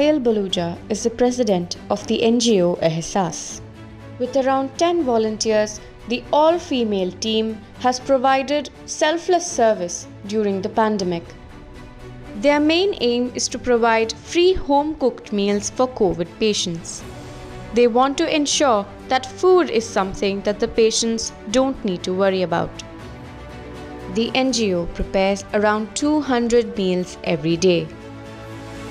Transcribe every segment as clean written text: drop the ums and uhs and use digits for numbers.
Payal Baluja is the president of the NGO Ehsas. With around 10 volunteers, the all-female team has provided selfless service during the pandemic. Their main aim is to provide free home-cooked meals for COVID patients. They want to ensure that food is something that the patients don't need to worry about. The NGO prepares around 200 meals every day.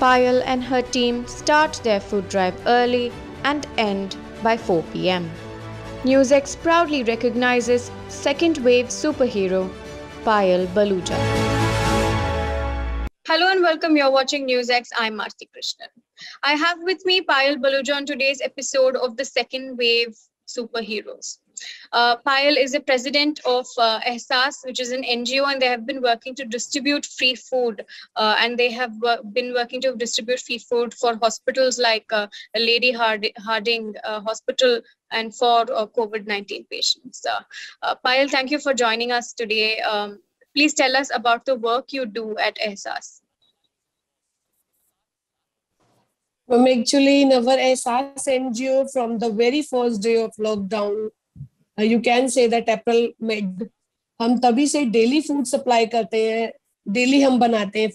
Payal and her team start their food drive early and end by 4 p.m. NewsX proudly recognizes second wave superhero Payal Baluja. Hello and welcome. You're watching NewsX. I'm Marti Krishnan. I have with me Payal Baluja on today's episode of the second wave superheroes. Payal is the president of Ehsas, which is an NGO, and they have been working to distribute free food. And they have been working to distribute free food for hospitals like Lady Harding Hospital and for COVID-19 patients. Payal, thank you for joining us today. Please tell us about the work you do at Ehsas. Actually, in our Ehsas NGO, from the very first day of lockdown, you can say that April mid, हम तभी से daily food supply करते हैं. Daily हम बनाते हैं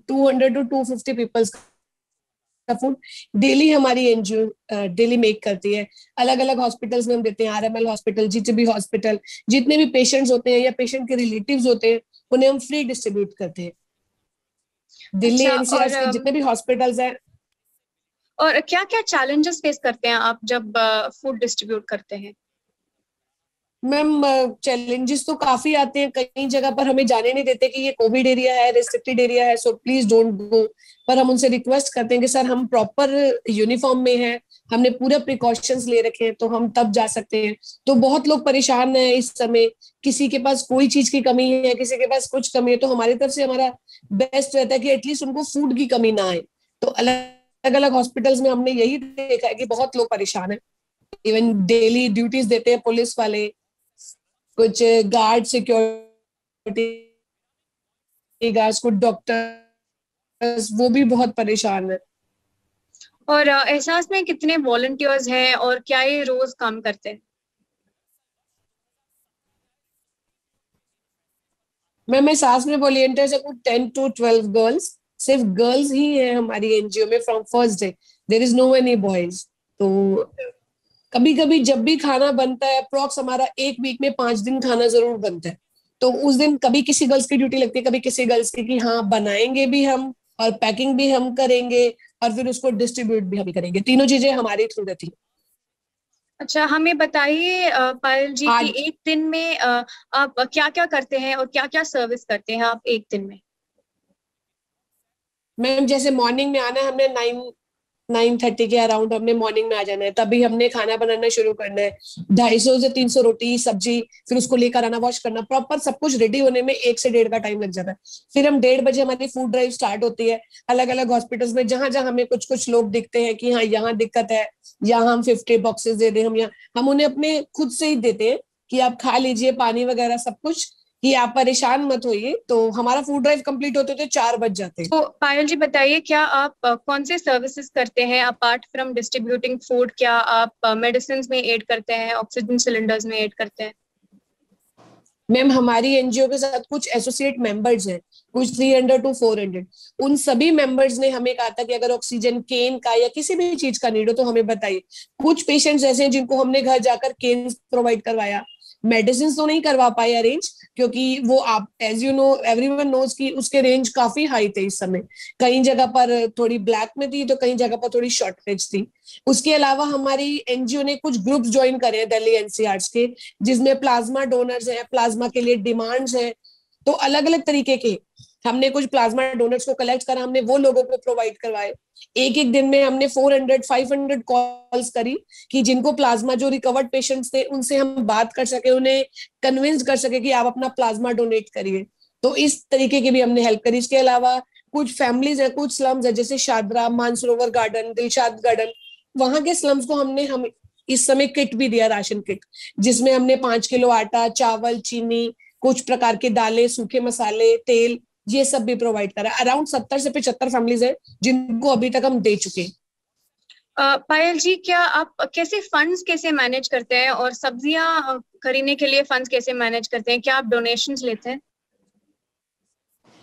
200 to 250 peoples का food daily हमारी एनजीओ डेली मेक करती है. अलग अलग हॉस्पिटल्स में हम देते हैं. आरएमएल हॉस्पिटल, जीटीबी हॉस्पिटल, जितने भी पेशेंट्स होते हैं या पेशेंट के रिलेटिव्स होते हैं उन्हें हम फ्री डिस्ट्रीब्यूट करते हैं. दिल्ली एनसीआर के जितने भी हॉस्पिटल्स हैं. और क्या क्या चैलेंजेस फेस करते हैं आप जब फूड डिस्ट्रीब्यूट करते हैं? मैम, चैलेंजेस तो काफी आते हैं. कई जगह पर हमें जाने नहीं देते कि ये कोविड एरिया है, रेस्ट्रिक्टेड एरिया है, सो प्लीज डोंट गो. पर हम उनसे रिक्वेस्ट करते हैं कि सर हम प्रॉपर यूनिफॉर्म में हैं, हमने पूरा प्रिकॉशंस ले रखे हैं, तो हम तब जा सकते हैं. तो बहुत लोग परेशान हैं इस समय. किसी के पास कोई चीज की कमी है, किसी के पास कुछ कमी है, तो हमारी तरफ से हमारा बेस्ट रहता है कि एटलीस्ट उनको फूड की कमी ना आए. तो अलग अलग हॉस्पिटल्स में हमने यही देखा है कि बहुत लोग परेशान है. इवन डेली ड्यूटीज देते हैं पुलिस वाले, कुछ गार्ड, सिक्योरिटी गार्ड्स, कुछ डॉक्टर्स, वो भी बहुत परेशान है. और एहसास में कितने वॉलंटियर्स हैं और क्या ये रोज काम करते हैं? मैं एहसास में वॉलंटियर्स है कुछ 10 to 12 गर्ल्स. सिर्फ गर्ल्स ही है हमारी एनजीओ में from first day. There is no any boys. तो कभी कभी जब भी खाना बनता है, अप्रॉक्स हमारा एक वीक में 5 दिन खाना जरूर बनता है. तो उस दिन कभी किसी गर्ल्स की ड्यूटी लगती है, कभी किसी गर्ल्स की, कि हाँ बनाएंगे भी हम और पैकिंग भी हम करेंगे और फिर उसको डिस्ट्रीब्यूट भी हम करेंगे. तीनों चीजें हमारी थ्रू रहती है. अच्छा, हमें बताइए पायल जी कि एक दिन में आप क्या क्या करते हैं और क्या क्या सर्विस करते हैं आप एक दिन में? मैम, जैसे मॉर्निंग में आना है, हमने 9:30 के अराउंड हमने मॉर्निंग में आ जाना है. तभी हमने खाना बनाना शुरू करना है. 250 से 300 रोटी, सब्जी, फिर उसको लेकर आना, वॉश करना, प्रॉपर सब कुछ रेडी होने में 1 से 1.5 का टाइम लग जाता है. फिर हम 1:30 बजे हमारी फूड ड्राइव स्टार्ट होती है. अलग अलग हॉस्पिटल्स में जहां जहां हमें कुछ कुछ लोग दिखते हैं कि हाँ यहाँ दिक्कत है, यहाँ हम 50 बॉक्सेस दे दें, हम उन्हें अपने खुद से ही देते हैं कि आप खा लीजिए, पानी वगैरह सब कुछ, कि आप परेशान मत होइए. तो हमारा फूड ड्राइव कंप्लीट होते तो 4 बज जाते हैं. तो पायल जी बताइए, क्या आप कौन से सर्विसेज करते हैं अपार्ट फ्रॉम डिस्ट्रीब्यूटिंग फूड? क्या आप मेडिसिन में एड करते हैं, ऑक्सीजन सिलेंडर्स में एड करते हैं? मैम, हमारी एनजीओ के साथ कुछ एसोसिएट मेंबर्स हैं, कुछ 300 to 400. उन सभी मेंबर्स ने हमें कहा था कि अगर ऑक्सीजन केन का या किसी भी चीज का नीड हो तो हमें बताइए. कुछ पेशेंट्स ऐसे हैं जिनको हमने घर जाकर केन प्रोवाइड करवाया. मेडिसिन तो नहीं करवा पाए अरेंज, क्योंकि वो आप as you know everyone knows कि उसके रेंज काफी हाई थे इस समय. कई जगह पर थोड़ी ब्लैक में थी तो कई जगह पर थोड़ी शॉर्टेज थी. उसके अलावा हमारी एनजीओ ने कुछ ग्रुप्स ज्वाइन करे हैं दिल्ली एनसीआर के, जिसमें प्लाज्मा डोनर्स हैं, प्लाज्मा के लिए डिमांड्स हैं. तो अलग अलग तरीके के हमने कुछ प्लाज्मा डोनर्स को कलेक्ट करा, हमने वो लोगों को प्रोवाइड करवाए. एक दिन में हमने 400-500 कॉल्स करी कि जिनको प्लाज्मा, जो रिकवर्ड पेशेंट्स थे, उनसे हम बात कर सके, उन्हें कन्विंस कर सके कि आप अपना प्लाज्मा डोनेट करिए. तो इस तरीके की भी हमने हेल्प करी. इसके अलावा कुछ फैमिलीज है, कुछ स्लम्स है, जैसे शादरा, मानसरोवर गार्डन, दिलशाद गार्डन, वहां के स्लम्स को हम इस समय किट भी दिया, राशन किट, जिसमें हमने 5 किलो आटा, चावल, चीनी, कुछ प्रकार के दालें, सूखे मसाले, तेल, ये सब भी प्रोवाइड करा। अराउंड 70 से 75 फैमिलीज है जिनको अभी तक हम दे चुके हैं। पायल जी, क्या आप फंड्स कैसे मैनेज करते हैं, और सब्जियां खरीदने के लिए फंड्स कैसे मैनेज करते हैं? क्या आप डोनेशंस लेते हैं?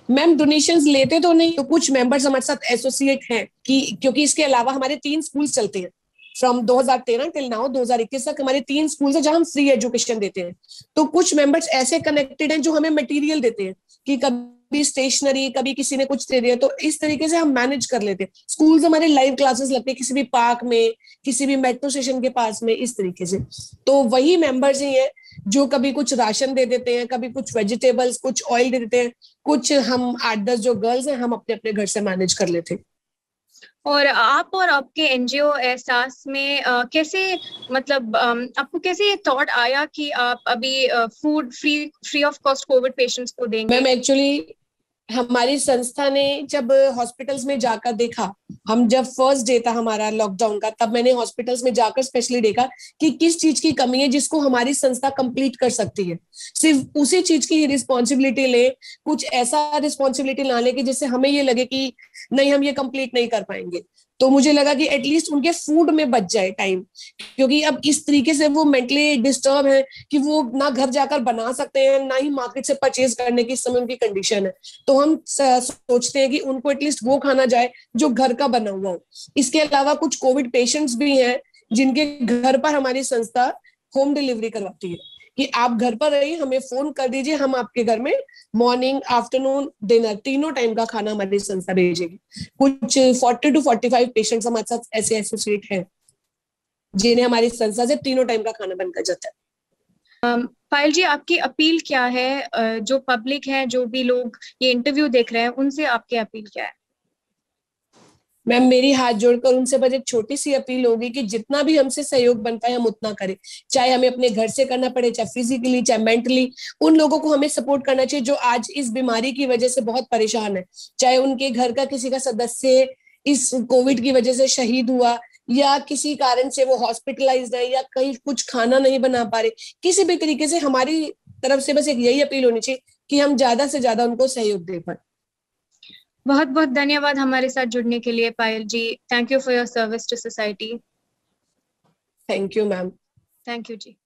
मैम डोनेशंस लेते तो नहीं, तो कुछ मेंबर्स हमारे साथ एसोसिएट हैं कि क्योंकि इसके अलावा हमारे 3 स्कूल चलते हैं फ्रॉम 2013 टिल नाउ 2021 तक। हमारे 3 स्कूल है जहां हम फ्री एजुकेशन देते हैं। तो कुछ मेंबर्स ऐसे कनेक्टेड हैं जो हमें मटेरियल देते हैं कि कभी स्टेशनरी, कभी किसी ने कुछ दे दिया, तो इस तरीके से हम मैनेज कर लेते हैं। स्कूल्स हमारे लाइव क्लासेस लगते हैं किसी भी पार्क में, किसी भी मेट्रो स्टेशन के पास में, इस तरीके से। तो वही मेंबर्स ही हैं जो कभी कुछ राशन दे देते हैं, कभी कुछ वेजिटेबल्स, कुछ ऑयल दे देते हैं, कुछ हम 8-10 जो गर्ल्स हैं हम अपने अपने घर से मैनेज कर लेते हैं। और आप और आपके एनजीओ एहसास में कैसे, मतलब आपको कैसे ये थॉट आया कि आप अभी food free of cost Covid patients को देंगे? मैम एक्चुअली हमारी संस्था ने जब हॉस्पिटल्स में जाकर देखा, हम जब फर्स्ट डे था हमारा लॉकडाउन का, तब मैंने हॉस्पिटल्स में जाकर स्पेशली देखा कि किस चीज की कमी है जिसको हमारी संस्था कंप्लीट कर सकती है। सिर्फ उसी चीज की रिस्पॉन्सिबिलिटी ले, कुछ ऐसा रिस्पॉन्सिबिलिटी ना ले कि जिससे हमें ये लगे कि नहीं हम ये कंप्लीट नहीं कर पाएंगे। तो मुझे लगा कि एटलीस्ट उनके फूड में बच जाए टाइम, क्योंकि अब इस तरीके से वो मेंटली डिस्टर्ब है कि वो ना घर जाकर बना सकते हैं, ना ही मार्केट से परचेज करने की इस समय उनकी कंडीशन है। तो हम सोचते हैं कि उनको एटलीस्ट वो खाना जाए जो घर का बना हुआ हो। इसके अलावा कुछ कोविड पेशेंट्स भी हैं जिनके घर पर हमारी संस्था होम डिलीवरी करवाती है कि आप घर पर रहिए, हमें फोन कर दीजिए, हम आपके घर में मॉर्निंग, आफ्टरनून, डिनर तीनों टाइम का खाना हमारी संस्था भेजेगी। कुछ 40 to 45 पेशेंट्स हमारे साथ ऐसे एसोसिएट हैं जिन्हें हमारी संस्था से तीनों टाइम का खाना बनकर जाता है। पायल जी, आपकी अपील क्या है? जो पब्लिक है, जो भी लोग ये इंटरव्यू देख रहे हैं, उनसे आपकी अपील क्या है? मैम मेरी हाथ जोड़कर उनसे बस एक छोटी सी अपील होगी कि जितना भी हमसे सहयोग बन पाए हम उतना करें। चाहे हमें अपने घर से करना पड़े, चाहे फिजिकली, चाहे मेंटली, उन लोगों को हमें सपोर्ट करना चाहिए जो आज इस बीमारी की वजह से बहुत परेशान है। चाहे उनके घर का किसी का सदस्य इस कोविड की वजह से शहीद हुआ, या किसी कारण से वो हॉस्पिटलाइज्ड है, या कहीं कुछ खाना नहीं बना पा रहे, किसी भी तरीके से हमारी तरफ से बस एक यही अपील होनी चाहिए कि हम ज्यादा से ज्यादा उनको सहयोग दे पाए। बहुत बहुत धन्यवाद हमारे साथ जुड़ने के लिए Payal ji. Thank you for your service to society. Thank you ma'am. Thank you ji.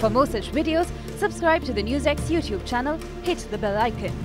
For more such videos, subscribe to the NewsX YouTube channel, hit the bell icon.